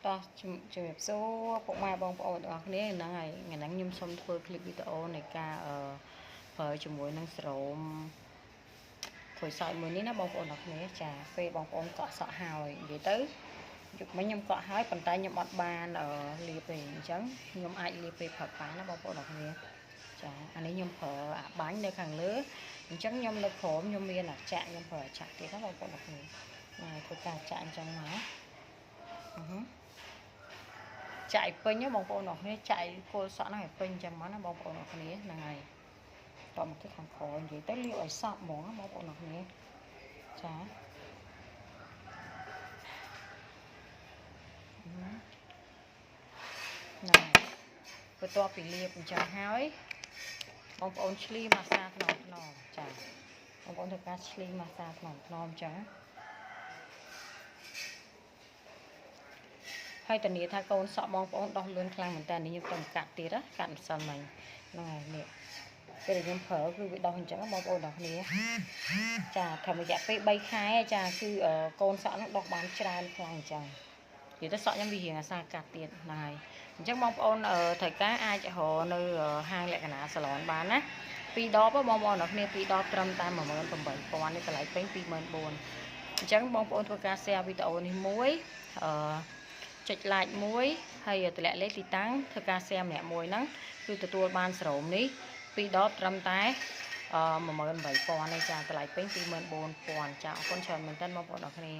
តោះជំរាបសួរពុកម៉ែបងប្អូនទាំងអស់គ្នាហ្នឹងហើយថ្ងៃហ្នឹងខ្ញុំសូមធ្វើคลิปវីដេអូនៃការប្រើជាមួយនឹងស្រោមធ្វើសក់មួយនេះណាបងប្អូនទាំងអស់គ្នាចាពេលបងប្អូនកក់សក់ហើយនិយាយទៅយុគមិញខ្ញុំកក់ហើយប៉ុន្តែខ្ញុំអត់បានលាបទេអញ្ចឹងខ្ញុំអាចលាបពេលព្រឹកបានណាបងប្អូនទាំងអស់គ្នាចាអានេះខ្ញុំប្រើអាបាញ់នៅខាងលើអញ្ចឹងខ្ញុំនៅក្រោមខ្ញុំមានអាចាក់ខ្ញុំប្រើអាចាក់ទៀតណាបងប្អូនទាំងអស់គ្នាធ្វើការចាក់អញ្ចឹងមកចាក់ពេញបងប្អូនអរគ្នាចាក់គល់សក់ហ្នឹងឲ្យពេញចឹងមកណាបងប្អូនអរគ្នាហ្នឹងហើយតមកទៅខាងក្រោយនិយាយទៅលាបឲ្យសក់ហ្មងបងប្អូនអរគ្នាចាហ្នឹងបន្ទាប់ពីលាបអញ្ចឹងហើយបងប្អូនឆ្លីម៉ាសាថ្នមចាបងប្អូនធ្វើការឆ្លីម៉ាសាថ្នមអញ្ចឹងហើយតានីថាកូនសក់បងប្អូនដោះលឿនខ្លាំងមែនតើនេះខ្ញុំទៅកាត់ទៀតកាត់ម្សិលមិញហ្នឹងហើយនេះពេលខ្ញុំប្រើគឺវាដោះអញ្ចឹងបងប្អូនទាំងគ្នាចាថារយៈពេល3ខែចាគឺកូនសក់ហ្នឹងដោះបានច្រើនខ្លាំងអញ្ចឹងនិយាយទៅសក់ខ្ញុំវារៀងអាសាកាត់ទៀតហ្នឹងហើយអញ្ចឹងបងប្អូនត្រូវការអាចរកនៅហាងលក្ខណៈសាឡនបានណា2ដបបងប្អូនទាំងគ្នា2ដបត្រឹមតែ 18000 នេះតម្លៃពេញ 24000 អញ្ចឹងបងប្អូនធ្វើការ share វីដេអូនេះមួយចុច like មួយហើយតម្លាក់លេខទីតាំងធ្វើការ share ម្នាក់មួយហ្នឹងគឺទទួលបានស្រោមនេះ2ដបត្រឹមតែ18000នេះចាតម្លៃពេញ 24000 ចាអរគុណច្រើនមែនទែនបងប្អូនអរគ្នា